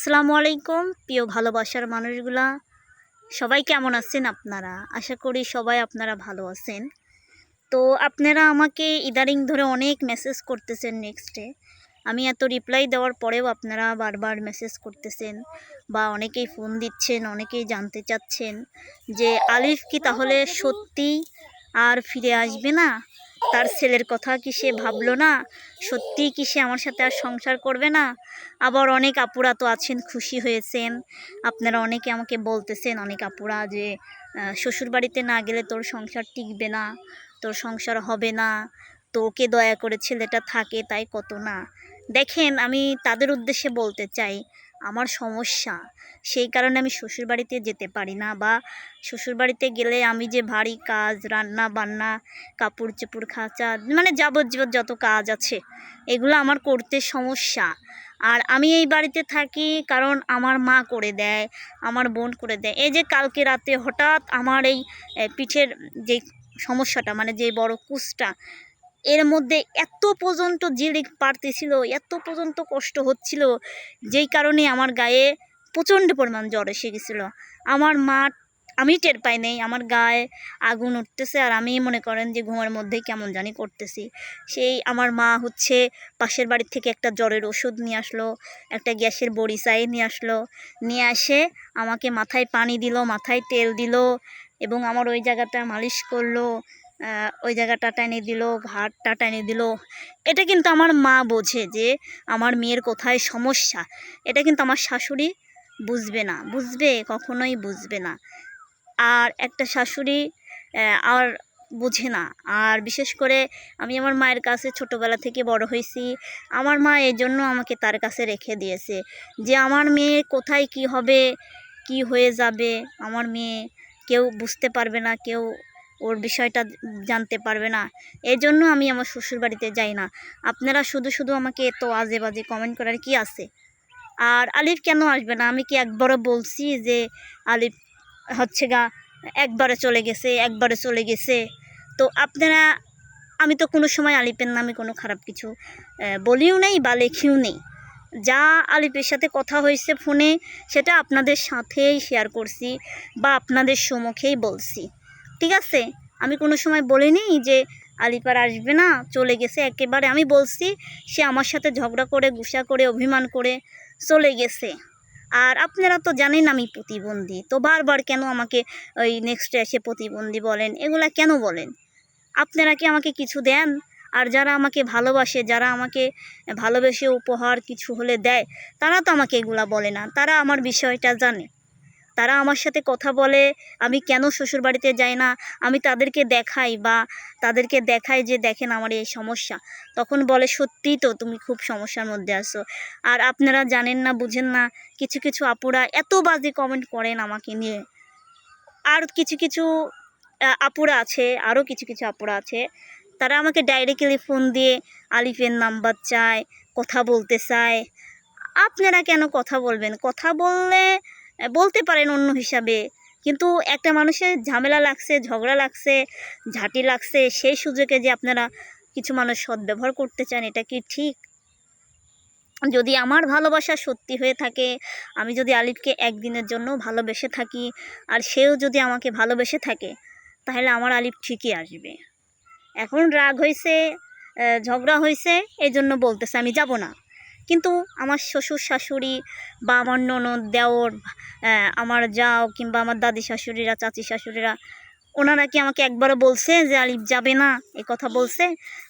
আসসালামু আলাইকুম প্রিয় ভালোবাসার মানুষগুলা, সবাই কেমন আছেন আপনারা? আশা করি সবাই আপনারা ভালো আছেন। তো আপনারা আমাকে ইদানিং ধরে অনেক মেসেজ করতেছেন নেক্সটে। আমি এত রিপ্লাই দেওয়ার পরেও আপনারা বারবার মেসেজ করতেছেন বা অনেকেই ফোন দিচ্ছেন, অনেকেই জানতে চাচ্ছেন যে আলিফ কি তাহলে সত্যি আর ফিরে আসবে না? তার ছেলের কথা কি সে ভাবলো না? সত্যিই কি সে আমার সাথে আর সংসার করবে না? আবার অনেক আপুরা তো আছেন খুশি হয়েছেন। আপনারা অনেকে আমাকে বলতেছেন, অনেক আপুরা, যে শ্বশুরবাড়িতে না গেলে তোর সংসার টিকবে না, তোর সংসার হবে না, তোকে দয়া করে ছেলেটা থাকে তাই কত না। দেখেন, আমি তাদের উদ্দেশ্যে বলতে চাই, আমার সমস্যা, সেই কারণে আমি শ্বশুরবাড়িতে যেতে পারি না, বা শ্বশুরবাড়িতে গেলে আমি যে ভারী কাজ, রান্না বান্না, কাপড় চোপড় খাঁচা, মানে যাবজ্জীবন যত কাজ আছে এগুলো আমার করতে সমস্যা। আর আমি এই বাড়িতে থাকি কারণ আমার মা করে দেয়, আমার বোন করে দেয়। এই যে কালকে রাতে হঠাৎ আমার এই পিঠের যে সমস্যাটা, মানে যে বড় কুচটা, এর মধ্যে এত পর্যন্ত জিলিক পারতেছিল, এত পর্যন্ত কষ্ট হচ্ছিল, যেই কারণে আমার গায়ে প্রচণ্ড পরিমাণ জ্বর এসে গেছিলো। আমার মা, আমি টের পাই নাই, আমার গায়ে আগুন উঠতেছে আর আমি মনে করেন যে ঘুমের মধ্যেই কেমন জানি করতেছি। সেই আমার মা হচ্ছে পাশের বাড়ির থেকে একটা জ্বরের ওষুধ নিয়ে আসলো, একটা গ্যাসের বড়ি চাই নিয়ে আসলো, নিয়ে আসে আমাকে মাথায় পানি দিল, মাথায় তেল দিল, এবং আমার ওই জায়গাটা মালিশ করলো, ওই জায়গাটা টেনে দিল, ঘাটটা টেনে দিল। এটা কিন্তু আমার মা বোঝে যে আমার মেয়ের কোথায় সমস্যা। এটা কিন্তু আমার শাশুড়ি বুঝবে না, বুঝবে কখনোই বুঝবে না। আর একটা শাশুড়ি আর বুঝে না। আর বিশেষ করে আমি আমার মায়ের কাছে ছোটোবেলা থেকে বড় হয়েছি। আমার মা এই জন্য আমাকে তার কাছে রেখে দিয়েছে যে আমার মেয়ে কোথায় কি হবে, কি হয়ে যাবে, আমার মেয়ে কেউ বুঝতে পারবে না, কেউ ওর বিষয়টা জানতে পারবে না। এই জন্য আমি আমার শ্বশুরবাড়িতে যাই না। আপনারা শুধু শুধু আমাকে এত আজে বাজে কমেন্ট করার কি আছে? আর আলিফ কেন আসবে না? আমি কি একবারও বলছি যে আলিফ হচ্ছে গা একবারে চলে গেছে, একবারে চলে গেছে? তো আপনারা, আমি তো কোনো সময় আলিফের নামে কোনো খারাপ কিছু বলিও নেই বা লেখিও নেই। যা আলিফের সাথে কথা হয়েছে ফোনে, সেটা আপনাদের সাথেই শেয়ার করছি বা আপনাদের সম্মুখেই বলছি, ঠিক আছে? আমি কোনো সময় বলিনি যে আলিফ আর আসবে না, চলে গেছে একেবারে। আমি বলছি সে আমার সাথে ঝগড়া করে, গুসা করে, অভিমান করে চলে গেছে। আর আপনারা তো জানেন আমি প্রতিবন্ধী, তো বারবার কেন আমাকে ওই নেক্সটে এসে প্রতিবন্ধী বলেন? এগুলা কেন বলেন? আপনারা কি আমাকে কিছু দেন? আর যারা আমাকে ভালোবাসে, যারা আমাকে ভালোবেসে উপহার কিছু হলে দেয়, তারা তো আমাকে এগুলা বলে না। তারা আমার বিষয়টা জানে, তারা আমার সাথে কথা বলে। আমি কেন শ্বশুরবাড়িতে যাই না, আমি তাদেরকে দেখাই, বা তাদেরকে দেখাই যে দেখেন আমার এই সমস্যা, তখন বলে সত্যিই তো তুমি খুব সমস্যার মধ্যে আছো। আর আপনারা জানেন না, বুঝেন না, কিছু কিছু আপুরা এত বাজে কমেন্ট করেন আমাকে নিয়ে। আর কিছু কিছু আপুরা আছে, আরও কিছু কিছু আপুরা আছে, তারা আমাকে ডাইরেক্টলি ফোন দিয়ে আলিফের নাম্বার চায়, কথা বলতে চায়। আপনারা কেন কথা বলবেন? কথা বললে বলতে পারেন অন্য হিসাবে, কিন্তু একটা মানুষের ঝামেলা লাগছে, ঝগড়া লাগছে, ঝাঁটি লাগছে, সেই সুযোগে যে আপনারা কিছু মানুষ সদ্ব্যবহার করতে চান, এটা কি ঠিক? যদি আমার ভালোবাসা সত্যি হয়ে থাকে, আমি যদি আলিফকে একদিনের জন্য ভালোবেসে থাকি, আর সেও যদি আমাকে ভালোবেসে থাকে, তাহলে আমার আলিফ ঠিকই আসবে। এখন রাগ হয়েছে, ঝগড়া হয়েছে, এই জন্য বলতেছে আমি যাব না। কিন্তু আমার শ্বশুর শাশুড়ি বা আমার ননদ, দেওর, আমার যাও, কিংবা আমার দাদি শাশুড়িরা, চাচি শাশুড়িরা, ওনারা কি আমাকে একবারও বলছে যে আলিফ যাবে না? এই কথা বলছে?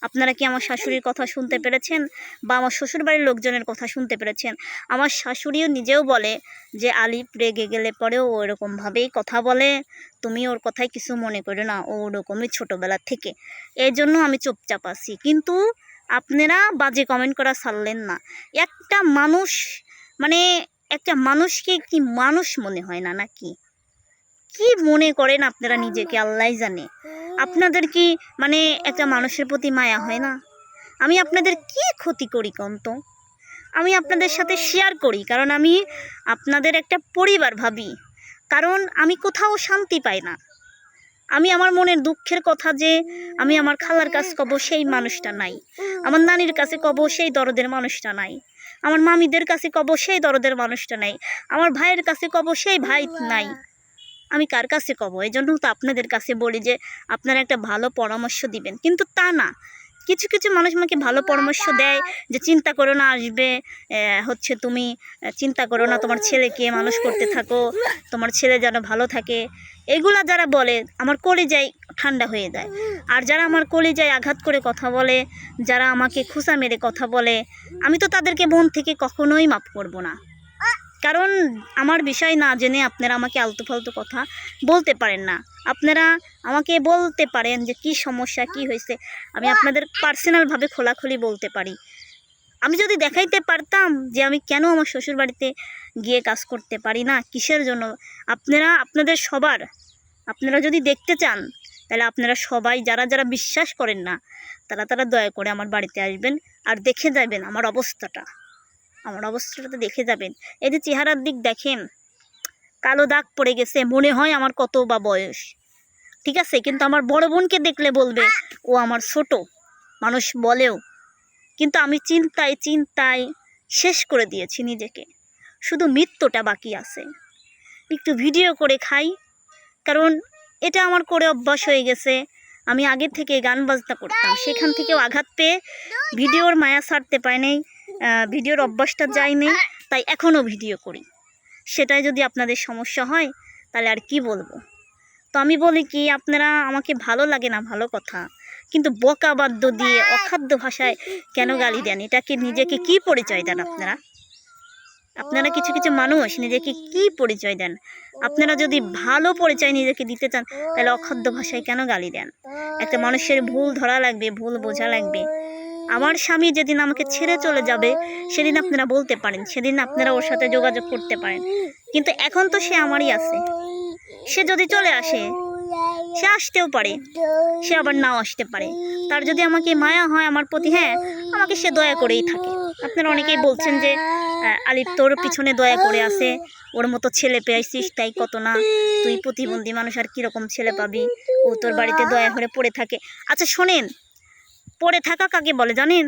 আপনারা কি আমার শাশুড়ির কথা শুনতে পেরেছেন, বা আমার শ্বশুরবাড়ির লোকজনের কথা শুনতে পেরেছেন? আমার শাশুড়িও নিজেও বলে যে আলিফ রেগে গেলে পরেও ও এরকমভাবেই কথা বলে, তুমি ওর কথায় কিছু মনে করো না, ও ওরকমই ছোটোবেলা থেকে। এই জন্য আমি চুপচাপ আছি। কিন্তু আপনারা বাজে কমেন্ট করা ছাড়লেন না। একটা মানুষ, মানে একটা মানুষকে কি মানুষ মনে হয় না নাকি? কি মনে করেন আপনারা নিজেকে, আল্লাহই জানে। আপনাদের কি মানে একটা মানুষের প্রতি মায়া হয় না? আমি আপনাদের কি ক্ষতি করি কোন তো? আমি আপনাদের সাথে শেয়ার করি কারণ আমি আপনাদের একটা পরিবার ভাবি, কারণ আমি কোথাও শান্তি পাই না। আমি আমার মনের দুঃখের কথা যে আমি আমার খালার কাছে কব, সেই মানুষটা নাই। আমার নানির কাছে কব, সেই দরদের মানুষটা নাই। আমার মামিদের কাছে কব সেই দরদের মানুষটা নাই, আমার ভাইয়ের কাছে কব সেই ভাই নাই, আমি কার কাছে কব? এই জন্য তো আপনাদের কাছে বলি যে আপনারা একটা ভালো পরামর্শ দিবেন। কিন্তু তা না, কিছু কিছু মানুষ আমাকে ভালো পরামর্শ দেয় যে চিন্তা করো না, আসবে, হচ্ছে তুমি চিন্তা করো না, তোমার ছেলেকে মানুষ করতে থাকো, তোমার ছেলে যেন ভালো থাকে। এগুলা যারা বলে আমার কলিজায় ঠান্ডা হয়ে যায়। আর যারা আমার কলিজায় আঘাত করে কথা বলে, যারা আমাকে খুসা মেরে কথা বলে, আমি তো তাদেরকে মন থেকে কখনোই মাফ করব না। কারণ আমার বিষয় না জেনে আপনারা আমাকে আলতু ফালতু কথা বলতে পারেন না। আপনারা আমাকে বলতে পারেন যে কি সমস্যা, কি হয়েছে, আমি আপনাদের পার্সোনালভাবে খোলাখুলি বলতে পারি। আমি যদি দেখাইতে পারতাম যে আমি কেন আমার শ্বশুর বাড়িতে গিয়ে কাজ করতে পারি না, কিসের জন্য, আপনারা যদি দেখতে চান, তাহলে আপনারা সবাই যারা যারা বিশ্বাস করেন না, তারা দয়া করে আমার বাড়িতে আসবেন আর দেখে যাবেন আমার অবস্থাটা তো দেখে যাবেন। এই যে চেহারার দিক দেখেন, কালো দাগ পড়ে গেছে, মনে হয় আমার কত বা বয়স, ঠিক আছে, কিন্তু আমার বড় বোনকে দেখলে বলবে ও আমার ছোট, মানুষ বলেও। কিন্তু আমি চিন্তায় শেষ করে দিয়েছি নিজেকে, শুধু মৃত্যুটা বাকি আছে। একটু ভিডিও করে খাই, কারণ এটা আমার করে অভ্যাস হয়ে গেছে। আমি আগে থেকে গান বাজনা করতাম, সেখান থেকেও আঘাত পেয়ে ভিডিওর মায়া ছাড়তে পাই নাই, ভিডিওর অভ্যাসটা যায়নি, তাই এখনও ভিডিও করি। সেটাই যদি আপনাদের সমস্যা হয় তাহলে আর কি বলবো। তো আমি বলি কি, আপনারা আমাকে ভালো লাগে না ভালো কথা, কিন্তু বকা বাদ্য দিয়ে অখাদ্য ভাষায় কেন গালি দেন? এটাকে নিজেকে কি পরিচয় দেন আপনারা কিছু কিছু মানুষ নিজেকে কি পরিচয় দেন? আপনারা যদি ভালো পরিচয় নিজেকে দিতে চান, তাহলে অখাদ্য ভাষায় কেন গালি দেন? একটা মানুষের ভুল ধরা লাগবে, ভুল বোঝা লাগবে। আমার স্বামী যেদিন আমাকে ছেড়ে চলে যাবে, সেদিন আপনারা বলতে পারেন, সেদিন আপনারা ওর সাথে যোগাযোগ করতে পারেন। কিন্তু এখন তো সে আমারই আছে। সে যদি চলে আসে, সে আসতেও পারে, সে আবার নাও আসতে পারে। তার যদি আমাকে মায়া হয় আমার প্রতি, হ্যাঁ, আমাকে সে দয়া করেই থাকে। আপনারা অনেকেই বলছেন যে আলিফ তোর পিছনে দয়া করে আছে, ওর মতো ছেলে পেয়েছিস তাই কত না, তুই প্রতিবন্ধী মানুষ আর কীরকম ছেলে পাবি, ও তোর বাড়িতে দয়া করে পড়ে থাকে। আচ্ছা শোনেন, পড়ে থাকা কাকে বলে জানেন?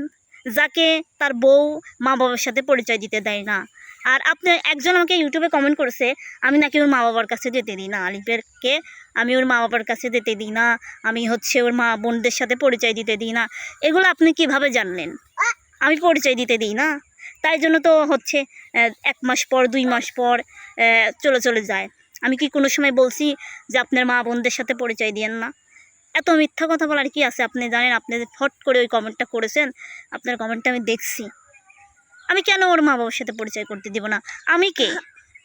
যাকে তার বউ মা বাবার সাথে পরিচয় দিতে দেয় না। আর আপনি একজন আমাকে ইউটিউবে কমেন্ট করেছে আমি নাকি ওর মা বাবার কাছে যেতে দিই না, আলিফেরকে আমি ওর মা বাবার কাছে যেতে দিই না, আমি হচ্ছে ওর মা বোনদের সাথে পরিচয় দিতে দিই না। এগুলো আপনি কিভাবে জানলেন? আমি পরিচয় দিতে দিই না, তাই জন্য তো হচ্ছে 1 মাস পর 2 মাস পর চলে যায়। আমি কি কোনো সময় বলছি যে আপনার মা বোনদের সাথে পরিচয় দিয়েন না? এত মিথ্যা কথা বলার কি আছে? আপনি জানেন, আপনি ফট করে ওই কমেন্টটা করেছেন, আপনার কমেন্টটা আমি দেখছি। আমি কেন ওর মা বাবার সাথে পরিচয় করতে দিব না? আমি কে?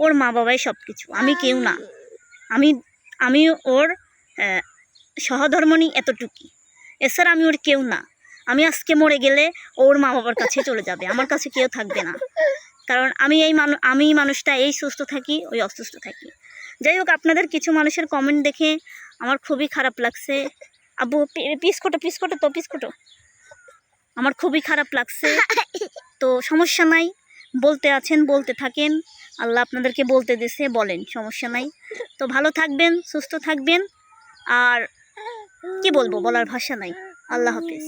ওর মা বাবাই সব কিছু, আমি কেউ না। আমি ওর সহধর্মণী, এতটুকুই। এছাড়া আমি ওর কেউ না। আমি আজকে মরে গেলে ওর মা বাবার কাছে চলে যাবে, আমার কাছে কেউ থাকবে না। কারণ আমি মানুষটা এই সুস্থ থাকি, ওই অসুস্থ থাকি। যাই হোক, আপনাদের কিছু মানুষের কমেন্ট দেখে আমার খুবই খারাপ লাগছে। আব্বু পিসকোটো আমার খুবই খারাপ লাগছে। তো সমস্যা নাই, বলতে আছেন বলতে থাকেন, আল্লাহ আপনাদেরকে বলতে দিছে, বলেন, সমস্যা নাই। তো ভালো থাকবেন, সুস্থ থাকবেন, আর কি বলবো, বলার ভাষা নাই। আল্লাহ হাফেজ।